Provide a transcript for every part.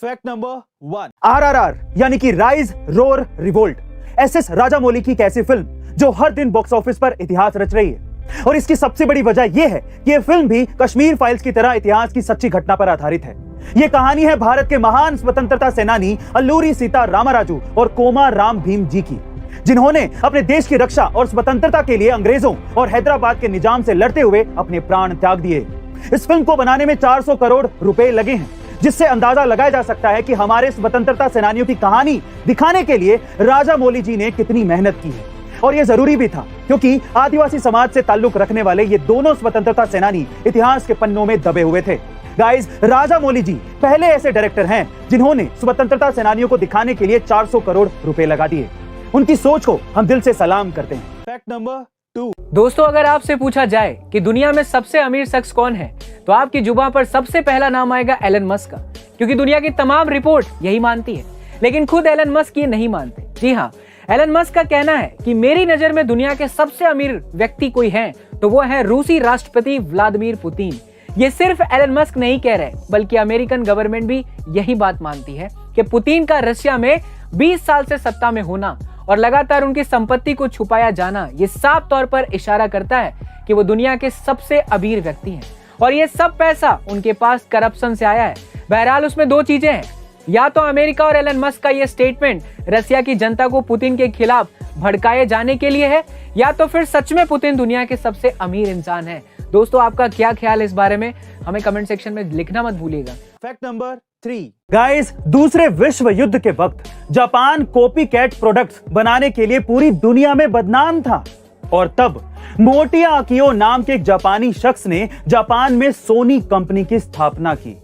Fact number 1, RRR यानी कि rise roar revolt, SS Rajamouli की एक ऐसी फिल्म जो हर दिन बॉक्स ऑफिस पर इतिहास रच रही है। और इसकी सबसे बड़ी वजह यह है कि यह फिल्म भी कश्मीर फाइल्स की तरह इतिहास की सच्ची घटना पर आधारित है। यह कहानी है भारत के महान स्वतंत्रता सेनानी अल्लूरी सीता रामाराजू और कोमा राम भीम जी की, जिन्होंने अपने देश की रक्षा और स्वतंत्रता के लिए अंग्रेजों और हैदराबाद के निजाम से लड़ते हुए अपने प्राण त्याग दिए। इस फिल्म को बनाने में 400 करोड़ रुपए लगे हैं, जिससे अंदाजा लगाया जा सकता है कि हमारे स्वतंत्रता सेनानियों की कहानी दिखाने के लिए राजामौली जी ने कितनी मेहनत की है। और यह जरूरी भी था, क्योंकि आदिवासी समाज से ताल्लुक रखने वाले ये दोनों स्वतंत्रता सेनानी इतिहास के पन्नों में दबे हुए थे। गाइस, राजामौली जी पहले ऐसे डायरेक्टर हैं जिन्होंने स्वतंत्रता सेनानियों को दिखाने के लिए 400 करोड़ रुपए लगा दिए। उनकी सोच को हम दिल से सलाम करते हैं। फैक्ट नंबर 2, दोस्तों, अगर आपसे पूछा जाए कि दुनिया में सबसे अमीर शख्स कौन है, तो आपकी जुबान पर सबसे पहला नाम आएगा एलन मस्क का, क्योंकि दुनिया की तमाम रिपोर्ट यही मानती है। लेकिन खुद एलन मस्क ये नहीं मानते। जी हाँ, एलन मस्क का कहना है कि मेरी नजर में दुनिया के सबसे अमीर व्यक्ति कोई है तो वो है रूसी राष्ट्रपति व्लादिमीर पुतिन। ये सिर्फ एलन मस्क नहीं कह रहे, बल्कि अमेरिकन गवर्नमेंट भी यही बात मानती है कि पुतिन का रशिया में 20 साल से सत्ता में होना और लगातार उनकी संपत्ति को छुपाया जाना, ये साफ तौर पर इशारा करता है कि वो दुनिया के सबसे अमीर व्यक्ति हैं। और ये सब पैसा उनके पास करप्शन से आया है। बहरहाल उसमें दो चीजें हैं, या तो अमेरिका और एलन मस्क का ये स्टेटमेंट रसिया की जनता को पुतिन के खिलाफ भड़काए जाने के लिए है, या तो फिर सच में पुतिन दुनिया के सबसे अमीर इंसान है। दोस्तों, आपका क्या ख्याल है इस बारे में, हमें कमेंट सेक्शन में लिखना मत भूलिएगा। फैक्ट नंबर 3, गाइस, दूसरे विश्व युद्ध के वक्त जापान कॉपी कैट प्रोडक्ट्स बनाने के लिए पूरी दुनिया में बदनाम था। और तब मोटिया अकियो नाम के एक जापानी शख्स ने जापान में सोनी कंपनी की स्थापना की।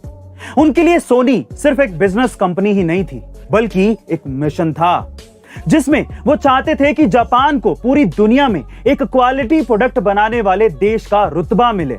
उनके लिए सोनी सिर्फ एक बिजनेस कंपनी ही नहीं थी, बल्कि एक मिशन था, जिसमें वो चाहते थे कि जापान को पूरी दुनिया में एक क्वालिटी प्रोडक्ट बनाने वाले देश का रुतबा मिले।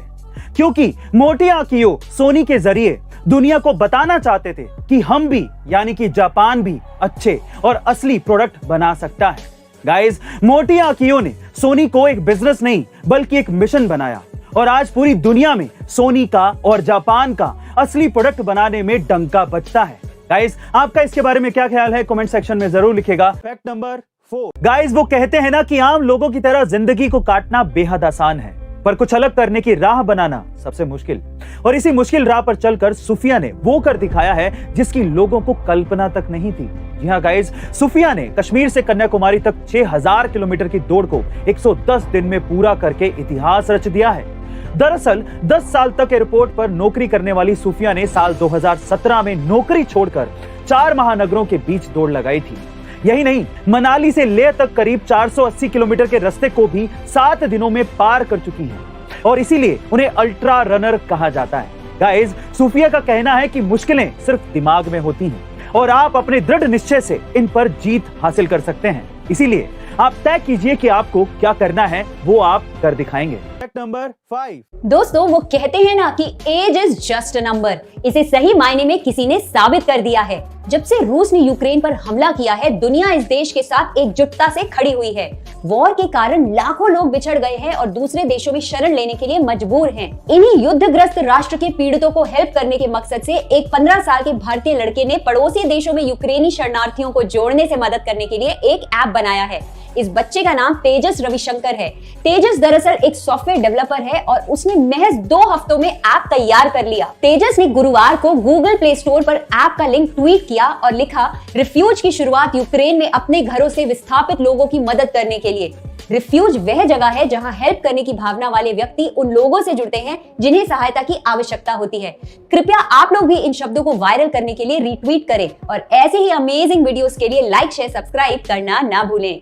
क्योंकि मोटिया अकियो सोनी के जरिए दुनिया को बताना चाहते थे कि हम भी, यानी कि जापान भी अच्छे और असली प्रोडक्ट बना सकता है। गाइस, मोटिया अकियो ने सोनी को एक बिजनेस नहीं बल्कि एक मिशन बनाया, और आज पूरी दुनिया में सोनी का और जापान का असली प्रोडक्ट बनाने में डंका बजता है। गाइस, आपका इसके बारे में क्या ख्याल है, कमेंट सेक्शन में जरूर लिखिएगा। फैक्ट नंबर 4, गाइस, वो कहते हैं ना कि आम लोगों की तरह जिंदगी को काटना बेहद आसान है, पर कुछ अलग करने की राह बनाना सबसे मुश्किल। और इसी मुश्किल राह पर चलकर सूफिया ने वो कर दिखाया है जिसकी लोगों को कल्पना तक नहीं थी। जी हाँ गाइस, सूफिया ने कश्मीर से कन्याकुमारी तक 6000 किलोमीटर की दौड़ को 110 दिन में पूरा करके इतिहास रच दिया है। दरअसल 10 साल तक एयरपोर्ट पर नौकरी करने वाली सूफिया ने साल 2017 में नौकरी छोड़कर 4 महानगरों के बीच दौड़ लगाई थी। यही नहीं, मनाली से लेह तक करीब 480 किलोमीटर के रास्ते को भी 7 दिनों में पार कर चुकी हैं, और इसीलिए उन्हें अल्ट्रा रनर कहा जाता है। गाइस, सूफिया का कहना है कि मुश्किलें सिर्फ दिमाग में होती हैं, और आप अपने दृढ़ निश्चय से इन पर जीत हासिल कर सकते हैं। इसीलिए आप तय कीजिए कि आपको क्या करना है, वो आप कर दिखाएंगे। फैक्ट नंबर 5, दोस्तों, वो कहते हैं ना कि age is just a number. इसे सही मायने में किसी ने साबित कर दिया है। जब से रूस ने यूक्रेन पर हमला किया है, दुनिया इस देश के साथ एकजुटता से खड़ी हुई है। वॉर के कारण लाखों लोग बिछड़ गए हैं और दूसरे देशों में शरण लेने के लिए मजबूर हैं। इन्हीं युद्धग्रस्त राष्ट्र के पीड़ितों को हेल्प करने के मकसद से एक 15 साल के भारतीय लड़के ने पड़ोसी देशों में यूक्रेनी शरणार्थियों को जोड़ने से मदद करने के लिए एक ऐप बनाया है। इस बच्चे का नाम तेजस रविशंकर है। तेजस दरअसल एक सॉफ्टवेयर डेवलपर है और उसने महज 2 हफ्तों में ऐप तैयार कर लिया। तेजस ने गुरुवार को गूगल प्ले स्टोर पर ऐप का लिंक ट्वीट किया और लिखा, रिफ्यूज की शुरुआत यूक्रेन में अपने घरों से विस्थापित लोगों की मदद करने के लिए। रिफ्यूज वह जगह है जहां हेल्प करने की भावना वाले व्यक्ति उन लोगों से जुड़ते हैं जिन्हें सहायता की आवश्यकता होती है। कृपया आप लोग भी इन शब्दों को वायरल करने के लिए रीट्वीट करें और ऐसे ही अमेजिंग वीडियोस के लिए लाइक, शेयर, सब्सक्राइब करना ना भूलें।